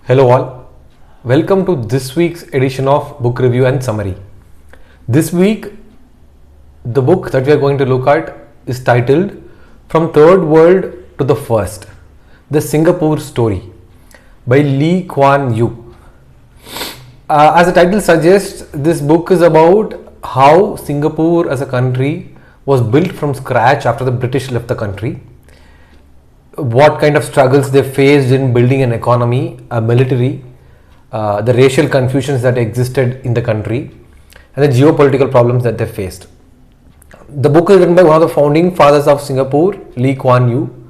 Hello all, welcome to this week's edition of Book Review and Summary. This week, the book that we are going to look at is titled From Third World to the First, The Singapore Story by Lee Kuan Yew. As the title suggests, this book is about how Singapore as a country was built from scratch after the British left the country, what kind of struggles they faced in building an economy, a military, the racial confusions that existed in the country, and the geopolitical problems that they faced. The book is written by one of the founding fathers of Singapore, Lee Kuan Yew,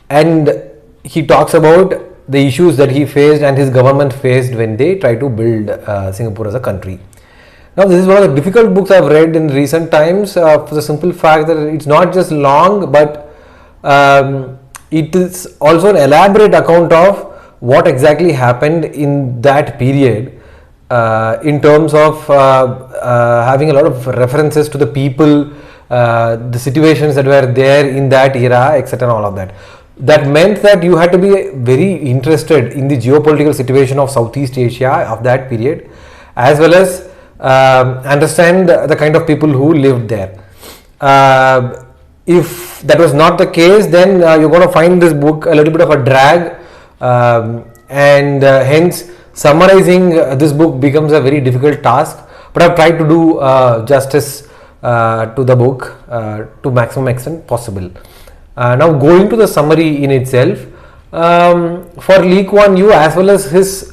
and he talks about the issues that he faced and his government faced when they tried to build Singapore as a country. Now, this is one of the difficult books I've read in recent times for the simple fact that it's not just long, but it is also an elaborate account of what exactly happened in that period in terms of having a lot of references to the people, the situations that were there in that era, etc. and all of that. That meant that you had to be very interested in the geopolitical situation of Southeast Asia of that period, as well as understand the kind of people who lived there. If that was not the case, then you're going to find this book a little bit of a drag, and hence summarizing this book becomes a very difficult task. But I've tried to do justice to the book to maximum extent possible. Now, going to the summary in itself, for Lee Kuan Yew as well as his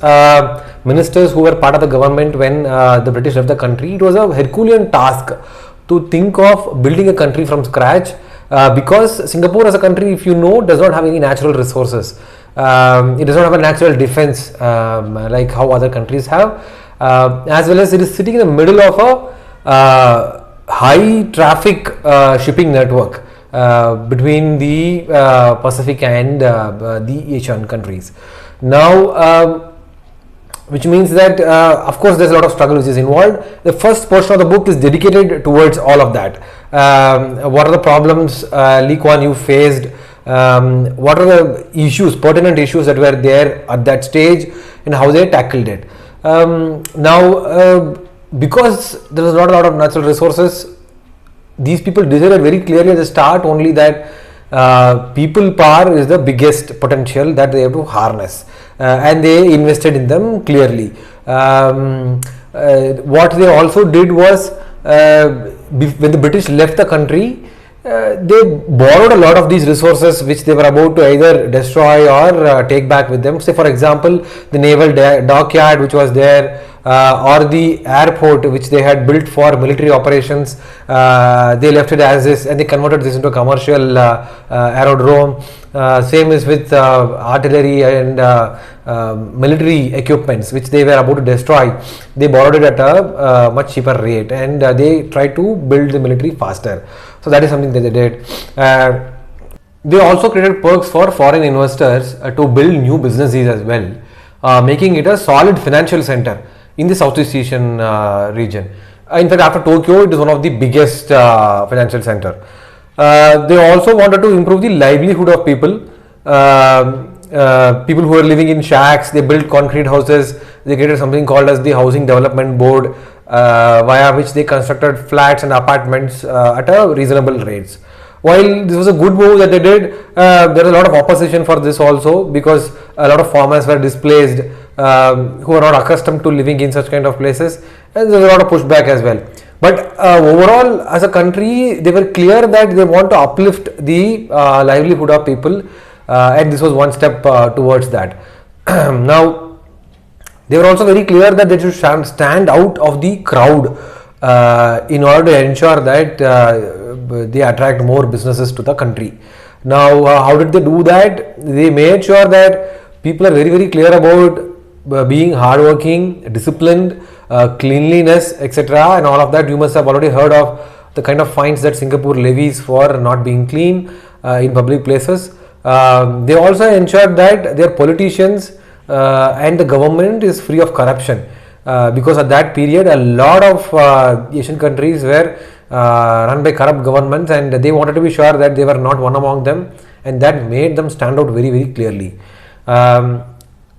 ministers who were part of the government when the British left the country, it was a Herculean task to think of building a country from scratch, because Singapore as a country, if you know, does not have any natural resources. It does not have a natural defense like how other countries have, as well as it is sitting in the middle of a high traffic shipping network between the Pacific and the Asian countries. Now, which means that of course there's a lot of struggle which is involved. The first portion of the book is dedicated towards all of that. What are the problems Lee Kuan Yew faced? What are the issues, pertinent issues that were there at that stage, and how they tackled it. Now, because there was not a lot of natural resources, these people decided very clearly at the start only that people power is the biggest potential that they have to harness, and they invested in them clearly. What they also did was, when the British left the country, they borrowed a lot of these resources which they were about to either destroy or take back with them. Say for example, the naval dockyard which was there, or the airport which they had built for military operations, they left it as is and they converted this into a commercial aerodrome. Same is with artillery and military equipments which they were about to destroy. They borrowed it at a much cheaper rate, and they tried to build the military faster. So that is something that they did. They also created perks for foreign investors to build new businesses as well, making it a solid financial center in the Southeast Asian region. In fact, after Tokyo, it is one of the biggest financial center. They also wanted to improve the livelihood of people. People who are living in shacks, they built concrete houses. They created something called as the Housing Development Board, via which they constructed flats and apartments at a reasonable rates. While this was a good move that they did, there was a lot of opposition for this also, because a lot of farmers were displaced who are not accustomed to living in such kind of places, and there was a lot of pushback as well. But overall, as a country, they were clear that they want to uplift the livelihood of people, and this was one step towards that. Now, they were also very clear that they should stand out of the crowd in order to ensure that they attract more businesses to the country. Now, how did they do that? They made sure that people are very, very clear about being hardworking, disciplined, cleanliness, etc. and all of that. You must have already heard of the kind of fines that Singapore levies for not being clean in public places. They also ensured that their politicians and the government is free of corruption, because at that period a lot of Asian countries were run by corrupt governments, and they wanted to be sure that they were not one among them, and that made them stand out very, very clearly.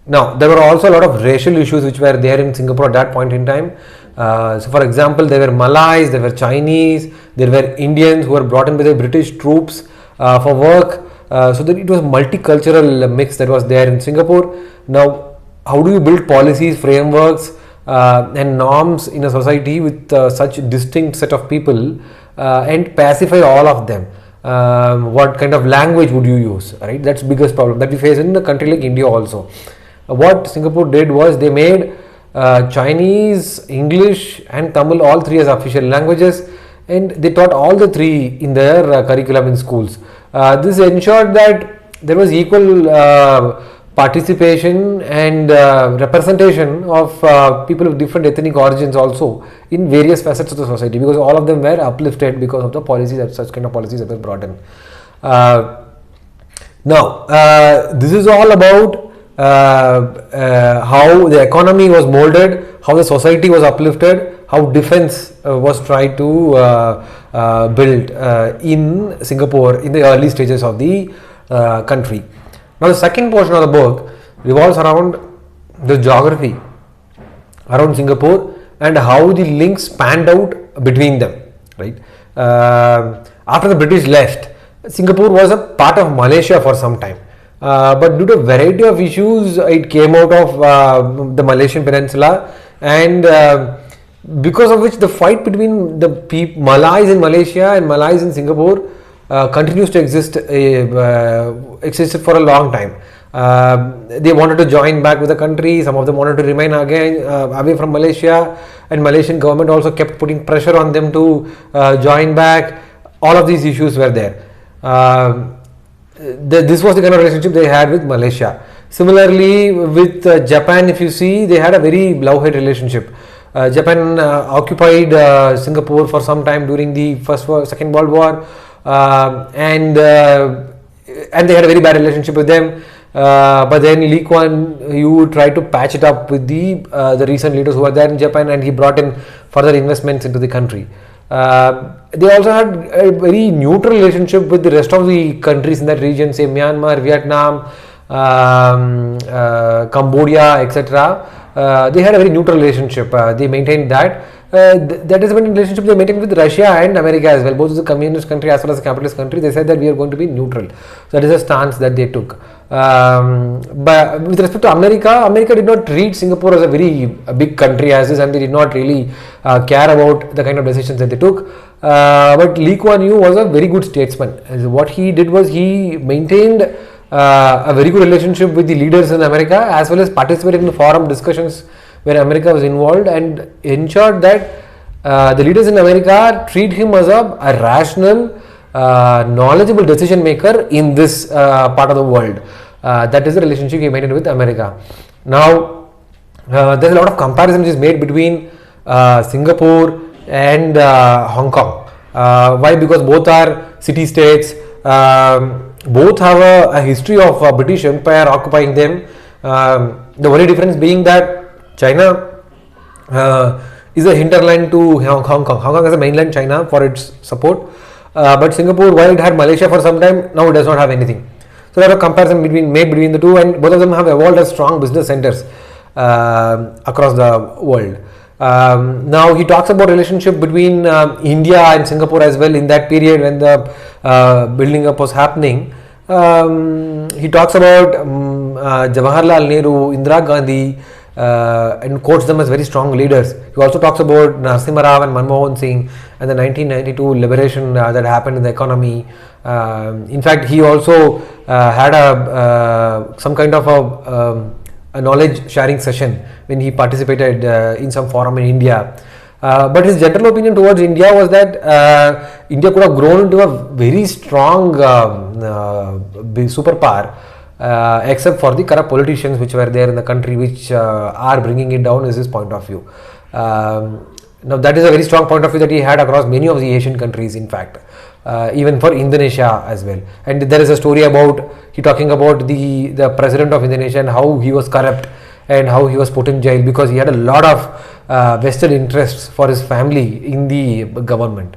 Now, there were also a lot of racial issues which were there in Singapore at that point in time. So, for example, there were Malays, there were Chinese, there were Indians who were brought in by the British troops for work. So that it was a multicultural mix that was there in Singapore. Now, how do you build policies, frameworks, and norms in a society with such distinct set of people and pacify all of them? What kind of language would you use? Right, that's the biggest problem that we face in a country like India also. What Singapore did was they made Chinese, English, and Tamil all three as official languages, and they taught all the three in their curriculum in schools. This ensured that there was equal participation and representation of people of different ethnic origins also in various facets of the society, because all of them were uplifted because of the policies, that such kind of policies that were brought in. Now, this is all about how the economy was molded, how the society was uplifted, how defense was tried to build in Singapore in the early stages of the country. Now, the second portion of the book revolves around the geography around Singapore and how the links panned out between them. Right, after the British left, Singapore was a part of Malaysia for some time. But due to a variety of issues, it came out of the Malaysian peninsula, and because of which the fight between the Malays in Malaysia and Malays in Singapore continues to exist, existed for a long time. They wanted to join back with the country. Some of them wanted to remain again away from Malaysia, and Malaysian government also kept putting pressure on them to join back. All of these issues were there. This was the kind of relationship they had with Malaysia. Similarly, with Japan, if you see, they had a very love-hate relationship. Japan occupied Singapore for some time during the Second World War, and they had a very bad relationship with them. But then Lee Kuan Yew tried to patch it up with the recent leaders who were there in Japan, and he brought in further investments into the country. They also had a very neutral relationship with the rest of the countries in that region, say Myanmar, Vietnam, Cambodia, etc. They had a very neutral relationship. They maintained that. That is a relationship they maintained with Russia and America as well. Both as a communist country as well as a capitalist country, they said that we are going to be neutral. So that is a stance that they took. But with respect to America, America did not treat Singapore as a very big country as is, and they did not really care about the kind of decisions that they took. But Lee Kuan Yew was a very good statesman. What he did was he maintained a very good relationship with the leaders in America, as well as participated in the forum discussions where America was involved, and ensured that the leaders in America treat him as a rational, knowledgeable decision maker in this part of the world. That is the relationship he maintained with America. Now, there's a lot of comparison which is made between Singapore and Hong Kong. Why? Because both are city states. Both have a history of British Empire occupying them. The only difference being that China is a hinterland to Hong Kong. Hong Kong has a mainland China for its support, but Singapore, while it had Malaysia for some time, now it does not have anything. So there is a comparison made between the two, and both of them have evolved as strong business centers across the world. Now he talks about relationship between India and Singapore as well in that period when the building up was happening. He talks about Jawaharlal Nehru, Indira Gandhi, and quotes them as very strong leaders. He also talks about Narasimha Rao and Manmohan Singh and the 1992 liberation that happened in the economy. In fact, he also had some kind of a knowledge sharing session when he participated in some forum in India. But his general opinion towards India was that India could have grown into a very strong superpower, except for the corrupt politicians which were there in the country, which are bringing it down, is his point of view. Now that is a very strong point of view that he had across many of the Asian countries, in fact, even for Indonesia as well. And there is a story about he talking about the president of Indonesia and how he was corrupt and how he was put in jail because he had a lot of vested interests for his family in the government.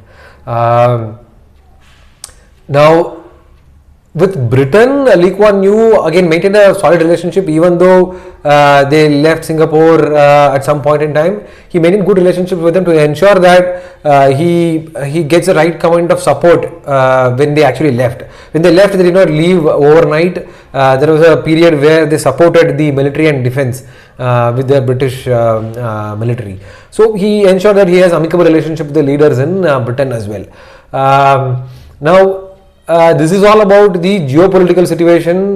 Now, with Britain, Lee Kuan Yew again maintained a solid relationship, even though they left Singapore at some point in time. He maintained good relationships with them to ensure that he gets the right kind of support when they actually left. When they left, they did not leave overnight. There was a period where they supported the military and defense with the British military. So he ensured that he has amicable relationship with the leaders in Britain as well. Now, this is all about the geopolitical situation,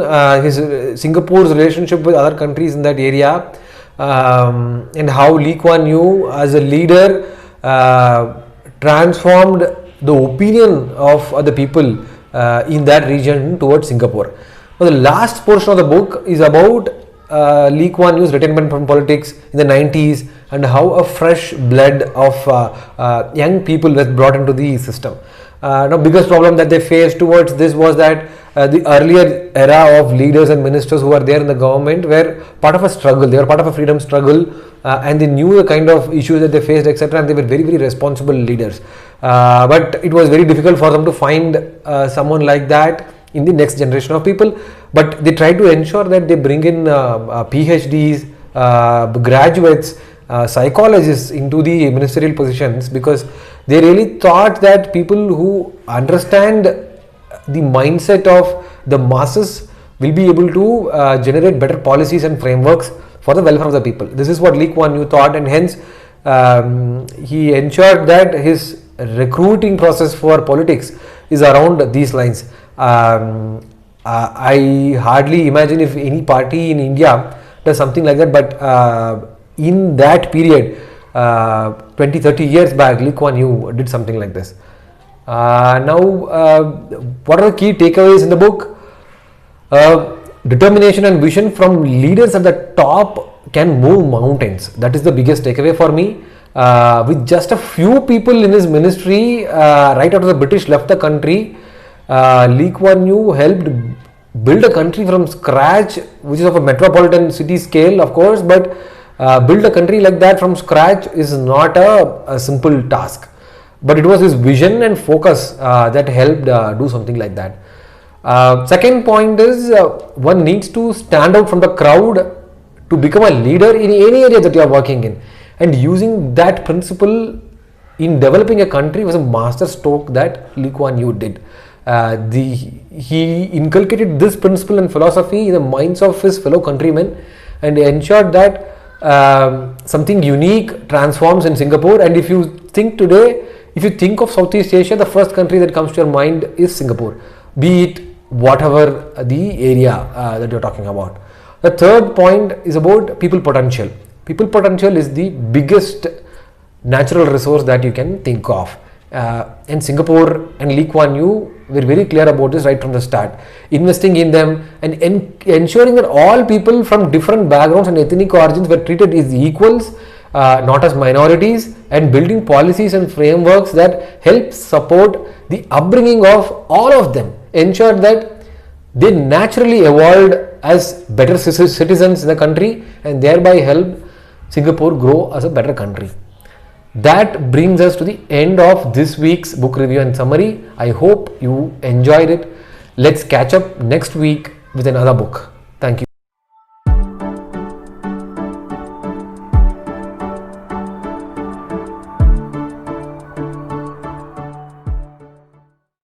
Singapore's relationship with other countries in that area, and how Lee Kuan Yew as a leader transformed the opinion of the people in that region towards Singapore. Now, the last portion of the book is about Lee Kuan Yew's retirement from politics in the 90s and how a fresh blood of young people was brought into the system. Now, biggest problem that they faced towards this was that the earlier era of leaders and ministers who were there in the government were part of a struggle. They were part of a freedom struggle, and they knew the kind of issues that they faced, etc. And they were very, very responsible leaders. But it was very difficult for them to find someone like that in the next generation of people. But they tried to ensure that they bring in PhDs, graduates, psychologists into the ministerial positions, because they really thought that people who understand the mindset of the masses will be able to generate better policies and frameworks for the welfare of the people. This is what Lee Kuan Yew thought, and hence he ensured that his recruiting process for politics is around these lines. I hardly imagine if any party in India does something like that, but in that period, 20-30 years back, Lee Kuan Yew did something like this. Now, what are the key takeaways in the book? Determination and vision from leaders at the top can move mountains. That is the biggest takeaway for me. With just a few people in his ministry, right after the British left the country, Lee Kuan Yew helped build a country from scratch, which is of a metropolitan city scale, of course, but build a country like that from scratch is not a simple task. But it was his vision and focus that helped do something like that. Second point is one needs to stand out from the crowd to become a leader in any area that you are working in. And using that principle in developing a country was a master stroke that Lee Kuan Yew did. He inculcated this principle and philosophy in the minds of his fellow countrymen and ensured that something unique transforms in Singapore. And if you think today, if you think of Southeast Asia, the first country that comes to your mind is Singapore, be it whatever the area that you're talking about. The third point is about people potential. People potential is the biggest natural resource that you can think of. And Singapore and Lee Kuan Yew were very clear about this right from the start, investing in them and ensuring that all people from different backgrounds and ethnic origins were treated as equals, not as minorities, and building policies and frameworks that help support the upbringing of all of them, ensured that they naturally evolved as better citizens in the country and thereby helped Singapore grow as a better country. That brings us to the end of this week's book review and summary. I hope you enjoyed it. Let's catch up next week with another book. Thank you.